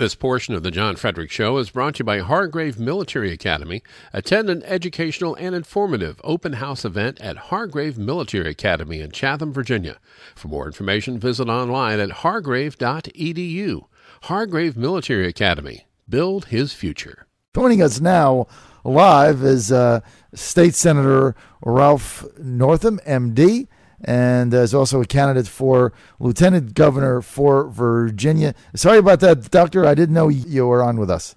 This portion of the John Fredericks Show is brought to you by Hargrave Military Academy. Attend an educational and informative open house event at Hargrave Military Academy in Chatham, Virginia. For more information, visit online at hargrave.edu. Hargrave Military Academy. Build his future. Joining us now live is State Senator Ralph Northam, MD, and is also a candidate for Lieutenant Governor for Virginia. Sorry about that, Doctor. I didn't know you were on with us.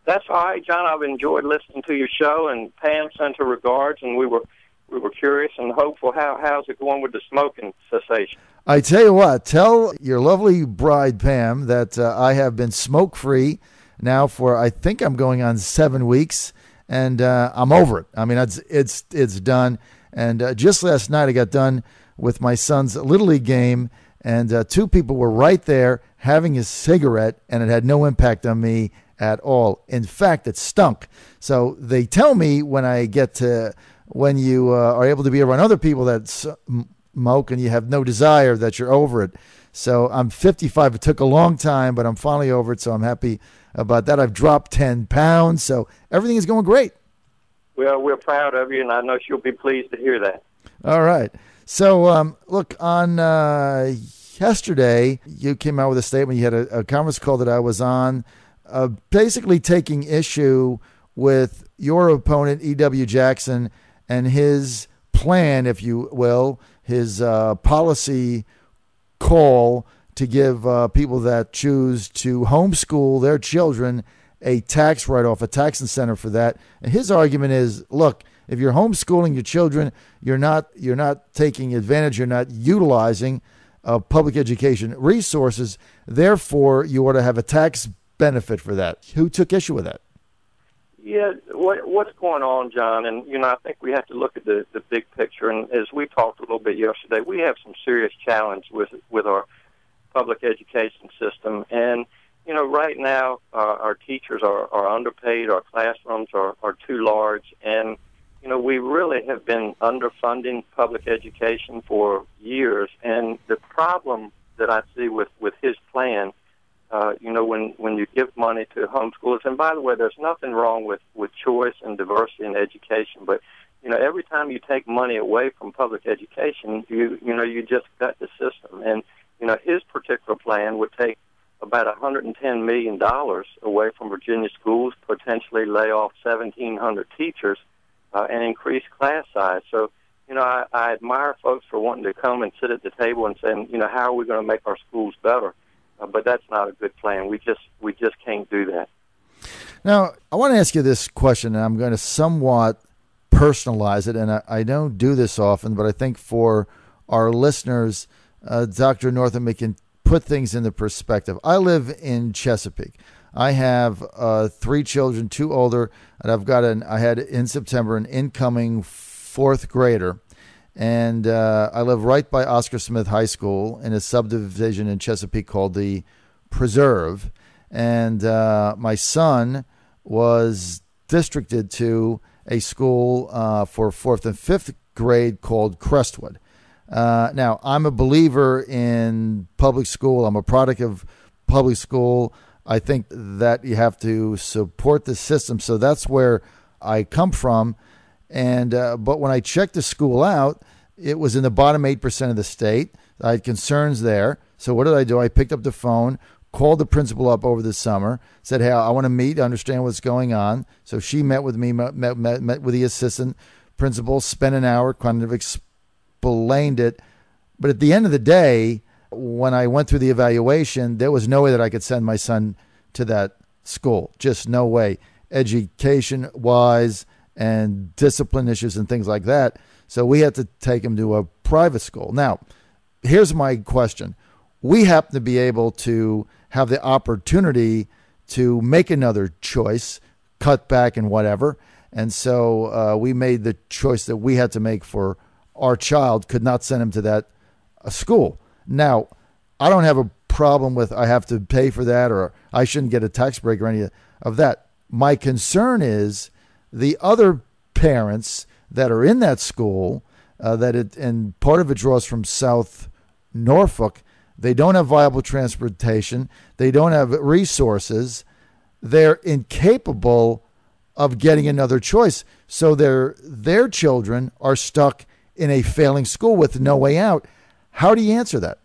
That's all right, John. I've enjoyed listening to your show, and Pam sent her regards, and we were curious and hopeful. How's it going with the smoking cessation? I tell you what, tell your lovely bride, Pam, that I have been smoke-free now for, I think I'm going on 7 weeks, and I'm over it. I mean, it's done. And just last night I got done with my son's Little League game, and two people were right there having a cigarette, and it had no impact on me at all. In fact, it stunk. So they tell me when you are able to be around other people that smoke and you have no desire, that you're over it. So I'm 55. It took a long time, but I'm finally over it, so I'm happy about that. I've dropped 10 pounds, so everything is going great. Well, we're proud of you, and I know she'll be pleased to hear that. All right. So, look, on yesterday, you came out with a statement. You had a conference call that I was on, basically taking issue with your opponent, E.W. Jackson, and his plan, if you will, his policy call to give people that choose to homeschool their children a tax write-off, a tax incentive for that. And his argument is, look, if you're homeschooling your children, you're not taking advantage, you're not utilizing public education resources. Therefore, you ought to have a tax benefit for that. Who took issue with that? Yeah, what's going on, John? And, I think we have to look at the big picture. And as we talked a little bit yesterday, we have some serious challenge with our public education system. And, right now, our teachers are underpaid, our classrooms are too large, and, we really have been underfunding public education for years. And the problem that I see with his plan, when you give money to homeschoolers, and by the way, there's nothing wrong with choice and diversity in education, but, every time you take money away from public education, you just cut the system. And, his particular plan would take about $110 million away from Virginia schools, potentially lay off 1,700 teachers, and increase class size. So, I admire folks for wanting to come and sit at the table and saying, how are we going to make our schools better? But that's not a good plan. We just can't do that. Now, I want to ask you this question, and I'm going to somewhat personalize it, and I don't do this often, but I think for our listeners, Dr. Northam, it can put things into perspective. I live in Chesapeake. I have 3 children, 2 older, and I had in September an incoming 4th grader, and I live right by Oscar Smith High School in a subdivision in Chesapeake called the Preserve, and my son was districted to a school for 4th and 5th grade called Crestwood. Now, I'm a believer in public school. I'm a product of public school. I think that you have to support the system. So that's where I come from. And but when I checked the school out, it was in the bottom 8% of the state. I had concerns there. So what did I do? I picked up the phone, called the principal up over the summer, said, hey, I want to meet, understand what's going on. So she met with me, met with the assistant principal, spent an hour, kind of explained it. But at the end of the day, when I went through the evaluation, there was no way that I could send my son to that school. Just no way. Education-wise and discipline issues and things like that. So we had to take him to a private school. Now, here's my question. We happen to be able to have the opportunity to make another choice, cut back and whatever. And so we made the choice that we had to make for our child, could not send him to that school. Now, I don't have a problem with I have to pay for that or I shouldn't get a tax break or any of that. My concern is the other parents that are in that school, and part of it draws from South Norfolk, They don't have viable transportation. They don't have resources. They're incapable of getting another choice. So their children are stuck in a failing school with no way out. How do you answer that?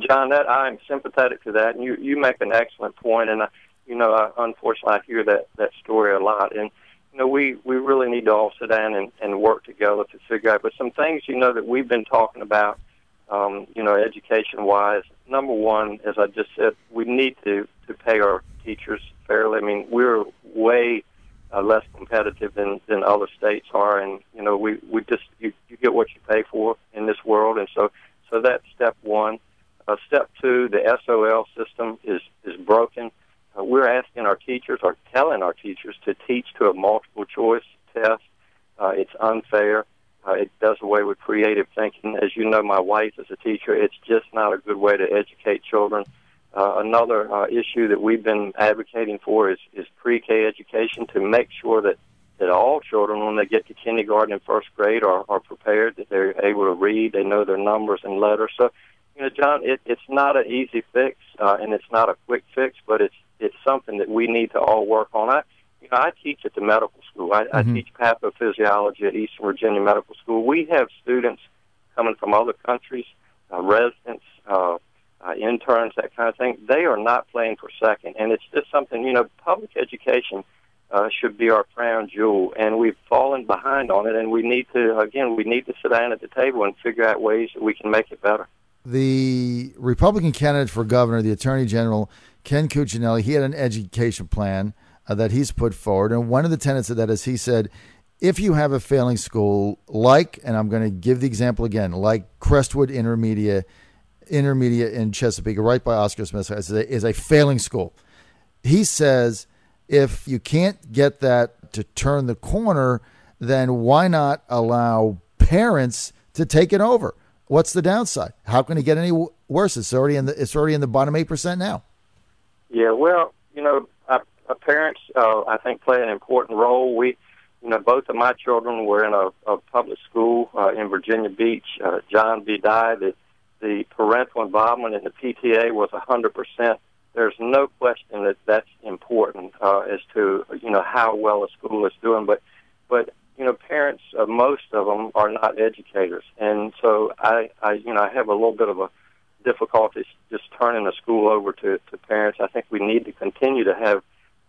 John, that I'm sympathetic to that, and you make an excellent point. And unfortunately, I hear that story a lot. And we really need to all sit down and work together to figure out. But some things that we've been talking about, education-wise. Number one, as I just said, we need to pay our teachers fairly. I mean, we're way less competitive than other states are, and we just you get what you pay for in this world, and so that's step one. Step two, the SOL system is broken. We're asking our teachers, or telling our teachers, to teach to a multiple choice test. It's unfair. It does away with creative thinking. As you know, my wife is a teacher. It's just not a good way to educate children. Another issue that we've been advocating for is pre-K education, to make sure that all children, when they get to kindergarten and first grade, are prepared, that they're able to read, they know their numbers and letters. So, John, it's not an easy fix, and it's not a quick fix, but it's something that we need to all work on. I teach at the medical school. I teach pathophysiology at Eastern Virginia Medical School. We have students coming from other countries, residents, interns, that kind of thing. They are not playing for second, and it's just something, public education should be our crown jewel, and we've fallen behind on it, and we need to sit down at the table and figure out ways that we can make it better. The Republican candidate for governor, the Attorney General, Ken Cuccinelli, he had an education plan that he's put forward, and one of the tenets of that is he said, if you have a failing school, and I'm going to give the example again, like Crestwood Intermediate in Chesapeake, right by Oscar Smith, is a failing school. He says, if you can't get that to turn the corner, then why not allow parents to take it over? What's the downside? How can it get any worse? It's already in the bottom 8% now. Yeah, well, parents, I think, play an important role. Both of my children were in a public school in Virginia Beach. John B. Dye, the parental involvement in the PTA was 100%. There's no question that that's important as to how well a school is doing. But parents, most of them are not educators, and so I have a little bit of a difficulty just turning a school over to parents. I think we need to continue to have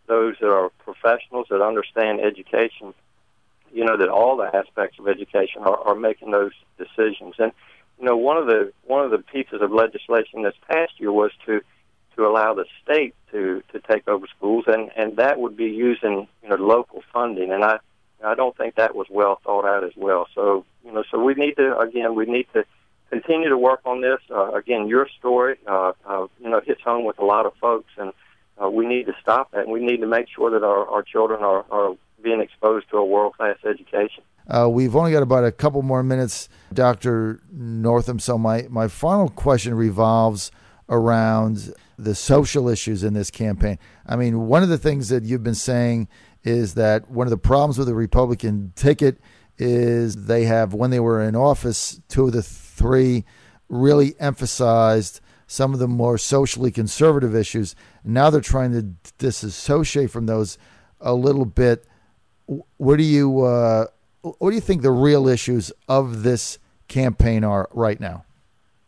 those that are professionals that understand education. That all the aspects of education are making those decisions. And one of the pieces of legislation this past year was to allow the state to take over schools, and that would be using local funding. And I don't think that was well thought out as well. So we need to continue to work on this. Again, your story hits home with a lot of folks, and we need to stop that. And we need to make sure that our children are being exposed to a world-class education. We've only got about a couple more minutes, Dr. Northam, so my final question revolves around the social issues in this campaign. I mean, one of the things that you've been saying is that one of the problems with the Republican ticket is they have, when they were in office, two of the three really emphasized some of the more socially conservative issues. Now they're trying to disassociate from those a little bit. What do you think the real issues of this campaign are right now?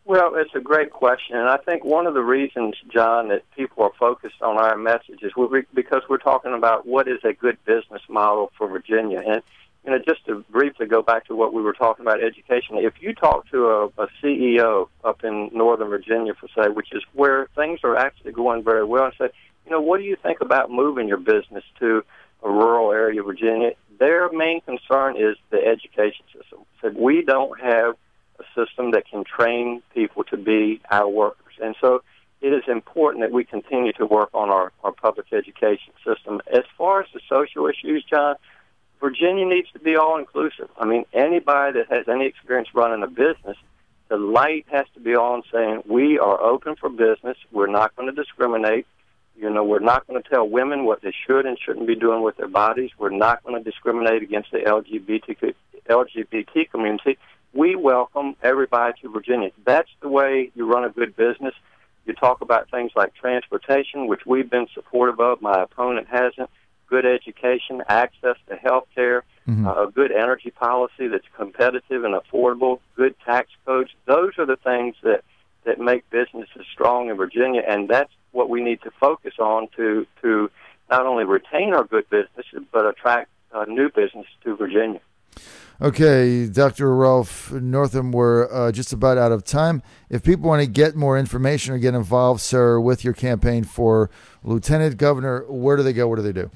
Well, it's a great question, and I think one of the reasons, John, that people are focused on our message is because we're talking about what is a good business model for Virginia. And just to briefly go back to what we were talking about, education, if you talk to a CEO up in Northern Virginia, for say, which is where things are actually going very well, and say, what do you think about moving your business to a rural area of Virginia? Their main concern is the education system. So we don't have a system that can train people to be our workers. And so it is important that we continue to work on our public education system. As far as the social issues, John, Virginia needs to be all-inclusive. I mean, anybody that has any experience running a business, the light has to be on saying, we are open for business. We're not going to discriminate. We're not going to tell women what they should and shouldn't be doing with their bodies. We're not going to discriminate against the LGBT community. we welcome everybody to Virginia. That's the way you run a good business. You talk about things like transportation, which we've been supportive of. My opponent hasn't. Good education, access to health care, a good energy policy that's competitive and affordable, good tax codes. Those are the things that make businesses strong in Virginia, and that's what we need to focus on to not only retain our good businesses, but attract new business to Virginia. Okay, Dr. Ralph Northam, we're just about out of time. If people want to get more information or get involved, sir, with your campaign for Lieutenant Governor, where do they go? What do they do?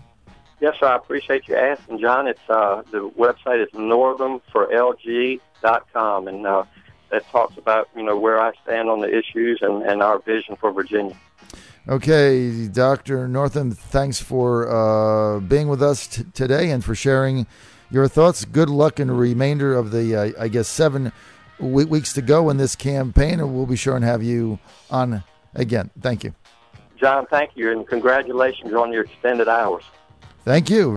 Yes, sir. I appreciate you asking, John. It's the website is northamforlg.com, and that talks about where I stand on the issues and our vision for Virginia. Okay, Dr. Northam, thanks for being with us today and for sharing your thoughts. Good luck in the remainder of the, 7 weeks to go in this campaign, and we'll be sure and have you on again. Thank you. John, thank you, and congratulations on your extended hours. Thank you.